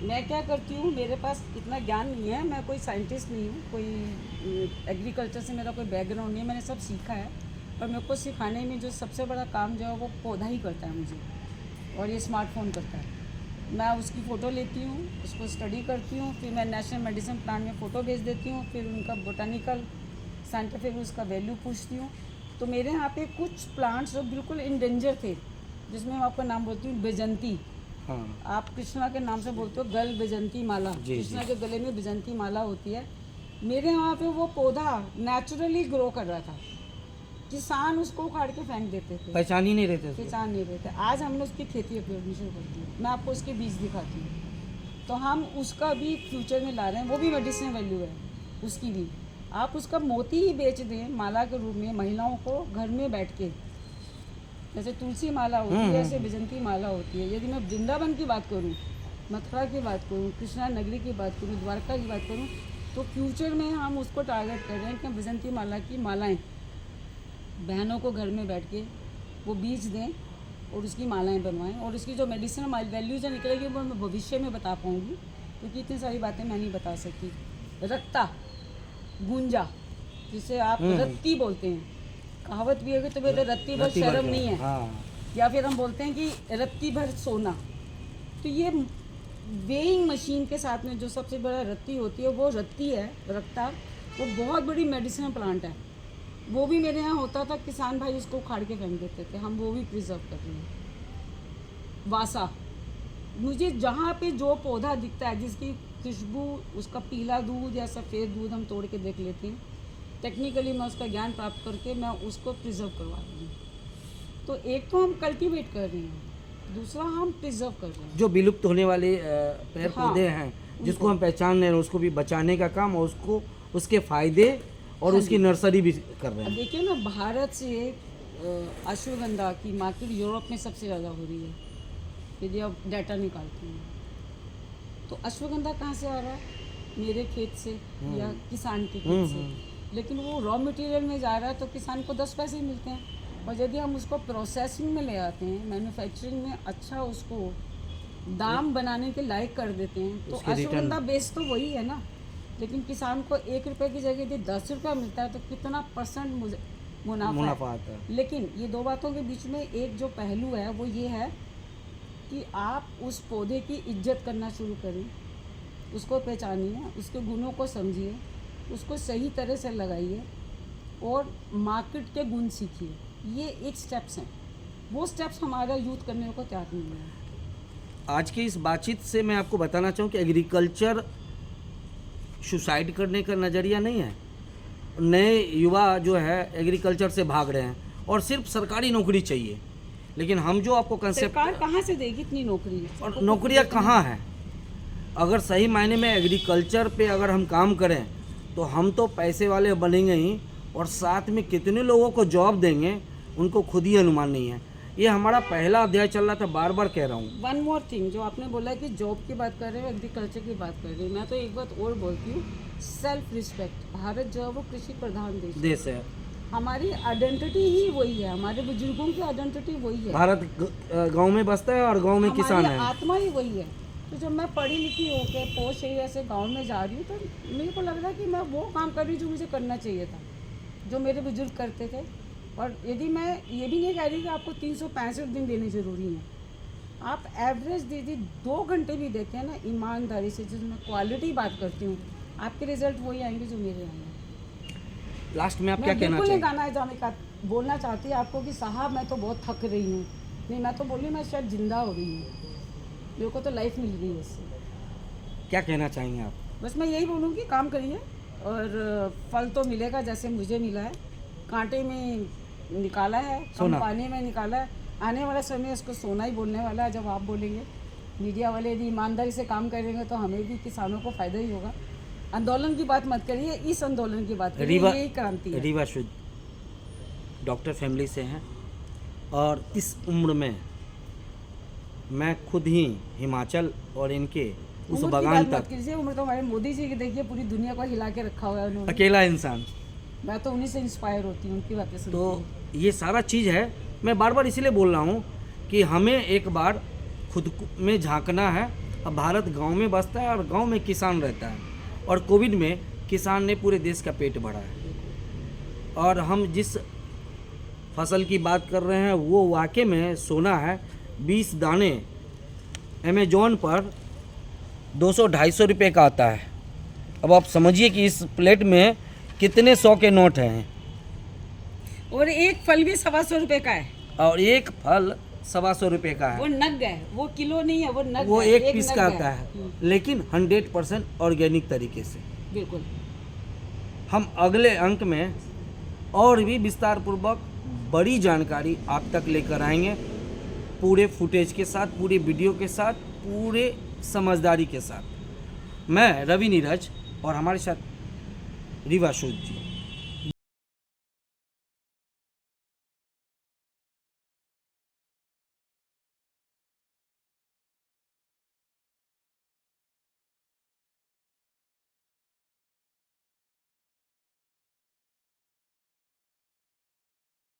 मैं क्या करती हूँ, मेरे पास इतना ज्ञान नहीं है, मैं कोई साइंटिस्ट नहीं हूँ, कोई एग्रीकल्चर से मेरा कोई बैकग्राउंड नहीं है, मैंने सब सीखा है। पर मेरे को सिखाने में जो सबसे बड़ा काम जो है वो पौधा ही करता है मुझे, और ये स्मार्टफोन करता है। मैं उसकी फ़ोटो लेती हूँ, उसको स्टडी करती हूँ, फिर मैं नेशनल मेडिसिन प्लांट में फ़ोटो भेज देती हूँ, फिर उनका बोटानिकल साइंटिफिक उसका वैल्यू पूछती हूँ। तो मेरे यहाँ पे कुछ प्लांट्स जो बिल्कुल इंडेंजर थे, जिसमें मैं आपका नाम बोलती हूँ बेजंती, हाँ, आप कृष्णा के नाम से बोलते हो, गल बेजंती माला, जी, कृष्णा के गले में बेजंती माला होती है। मेरे यहाँ पे वो पौधा नेचुरली ग्रो कर रहा था, किसान उसको उखाड़ के फेंक देते थे, पहचान ही नहीं रहते थे। किसान नहीं रहते। आज हमने उसकी खेती अपनी शुरू कर दी। मैं आपको उसके बीज दिखाती हूँ। तो हम उसका भी फ्यूचर में ला रहे हैं, वो भी मेडिसिन वैल्यू है उसकी भी। आप उसका मोती ही बेच दें माला के रूप में महिलाओं को घर में बैठ के, जैसे तुलसी माला होती है, ऐसे बेजंती माला होती है। यदि मैं वृंदावन की बात करूँ, मथुरा की बात करूँ, कृष्णा नगरी की बात करूँ, द्वारका की बात करूँ, तो फ्यूचर में हम उसको टारगेट कर रहे हैं कि हम बेजंती माला की मालाएँ बहनों को घर में बैठ के वो बीज दें और उसकी मालाएं बनवाएं। और उसकी जो मेडिसिनल वैल्यू जो निकलेगी वो मैं भविष्य में बता पाऊँगी, क्योंकि इतनी सारी बातें मैं नहीं बता सकती। रक्ता, गुंजा, जिसे आप रत्ती बोलते हैं, कहावत भी है कि तो बेटा रत्ती भर शर्म नहीं है, हाँ। या फिर हम बोलते हैं कि रत्ती भर सोना। तो ये वेइंग मशीन के साथ में जो सबसे बड़ा रत्ती होती है वो रत्ती है, रक्ता, वो बहुत बड़ी मेडिसिनल प्लांट है। वो भी मेरे यहाँ होता था, किसान भाई उसको उखाड़ के फेंक देते थे, हम वो भी प्रिजर्व कर रहे हैं। वासा, मुझे जहाँ पे जो पौधा दिखता है जिसकी खुशबू, उसका पीला दूध या सफ़ेद दूध हम तोड़ के देख लेते हैं, टेक्निकली मैं उसका ज्ञान प्राप्त करके मैं उसको प्रिजर्व करवा रही हूँ। तो एक तो हम कल्टीवेट कर रहे हैं, दूसरा हम प्रिजर्व कर रहे हैं। जो विलुप्त होने वाले पेड़ हाँ, पौधे हैं जिसको हम पहचान रहे हैं, उसको भी बचाने का काम और उसको उसके फायदे और उसकी नर्सरी भी कर रहे हैं। देखिए ना, भारत से अश्वगंधा की मार्केट यूरोप में सबसे ज़्यादा हो रही है, यदि आप डाटा निकालते हैं तो। अश्वगंधा कहाँ से आ रहा है? मेरे खेत से या किसान के खेत से। लेकिन वो रॉ मटेरियल में जा रहा है तो किसान को 10 पैसे मिलते हैं। और यदि हम उसको प्रोसेसिंग में ले आते हैं, मैन्युफैक्चरिंग में अच्छा उसको दाम बनाने के लायक कर देते हैं, तो अश्वगंधा बेस तो वही है ना। लेकिन किसान को 1 रुपये की जगह यदि 10 रुपया मिलता है तो कितना % मुनाफा आता है। लेकिन ये दो बातों के बीच में एक जो पहलू है वो ये है कि आप उस पौधे की इज्जत करना शुरू करें, उसको पहचानिए, उसके गुणों को समझिए, उसको सही तरह से लगाइए और मार्केट के गुण सीखिए। ये एक स्टेप्स हैं, वो स्टेप्स हमारा यूथ करने को तैयार नहीं है। आज की इस बातचीत से मैं आपको बताना चाहूँ कि एग्रीकल्चर सुसाइड करने का नज़रिया नहीं है। नए युवा जो है एग्रीकल्चर से भाग रहे हैं और सिर्फ सरकारी नौकरी चाहिए, लेकिन हम जो आपको कंसेप्ट, सरकार कहाँ से देगी इतनी नौकरी? और नौकरियां कहाँ हैं? अगर सही मायने में एग्रीकल्चर पे अगर हम काम करें तो हम तो पैसे वाले बनेंगे ही, और साथ में कितने लोगों को जॉब देंगे उनको खुद ही अनुमान नहीं है। ये हमारा पहला अध्याय चल रहा था, बार बार कह रहा हूँ। वन मोर थिंग, जो आपने बोला कि जॉब की बात कर रहे हो, एग्रीकल्चर की बात कर रहे हो, मैं तो एक बात और बोलती हूँ, सेल्फ रिस्पेक्ट। भारत जो है वो कृषि प्रधान देश है। हमारी आइडेंटिटी ही वही है, हमारे बुजुर्गों की आइडेंटिटी वही है। भारत गांव में बसता है और गांव में किसान है। आत्मा ही वही है। तो जब मैं पढ़ी लिखी होकर पोस्ट एरिया से गांव में जा रही हूँ तो मेरे को लग रहा है कि मैं वो काम कर रही हूँ जो मुझे करना चाहिए था, जो मेरे बुजुर्ग करते थे। और यदि मैं ये भी नहीं कह रही कि आपको 365 दिन देने ज़रूरी हैं, आप एवरेज दीदी 2 घंटे भी देते हैं ना ईमानदारी से, जिसमें क्वालिटी बात करती हूँ, आपके रिजल्ट वही आएंगे जो मेरे आएंगे। लास्ट में आप क्या कहना बिल्कुल चाहिए? नहीं गाना है जाने का बोलना चाहती है आपको कि साहब मैं तो बहुत थक रही हूँ। नहीं, मैं तो बोली मैं शायद जिंदा हो रही हूँ, मेरे को तो लाइफ मिल रही है इससे। क्या कहना चाहेंगे आप? बस मैं यही बोलूँगी, काम करिए और फल तो मिलेगा जैसे मुझे मिला है। कांटे में निकाला है, सोना। पानी में निकाला है। आने वाला समय उसको सोना ही बोलने वाला है जब आप बोलेंगे। मीडिया वाले यदि ईमानदारी से काम करेंगे तो हमें भी, किसानों को फ़ायदा ही होगा। आंदोलन की बात मत करिए, इस आंदोलन की बात करिए, यही क्रांति है। रीवा शुद्ध डॉक्टर फैमिली से हैं और इस उम्र में मैं खुद ही हिमाचल और इनके उस उम्र की बगान बात मत तक कीजिए, उम्र तो हमारे मोदी जी की देखिए, पूरी दुनिया को हिला के रखा हुआ है उन्होंने। अकेला इंसान, मैं तो उन्हीं से इंस्पायर होती हूँ, उनकी बातें सुनती तो हूँ। ये सारा चीज़ है। मैं बार बार इसीलिए बोल रहा हूँ कि हमें एक बार खुद में झांकना है। अब भारत गांव में बसता है और गांव में किसान रहता है, और कोविड में किसान ने पूरे देश का पेट भरा है। और हम जिस फसल की बात कर रहे हैं वो वाकई में सोना है। 20 दाने अमेजोन पर 200-250 रुपये का आता है। अब आप समझिए कि इस प्लेट में कितने 100 के नोट हैं, और एक फल भी 125 रुपये का है। और एक फल 125 रुपये का वो है। नग है, वो किलो नहीं है, वो नग वो है, एक पीस नग का आता है, लेकिन 100% ऑर्गेनिक तरीके से। बिल्कुल। हम अगले अंक में और भी विस्तार पूर्वक बड़ी जानकारी आप तक लेकर आएंगे, पूरे फुटेज के साथ, पूरे वीडियो के साथ, पूरे समझदारी के साथ। मैं रवि नीरज और हमारे साथ रीवा शुद्ध जी।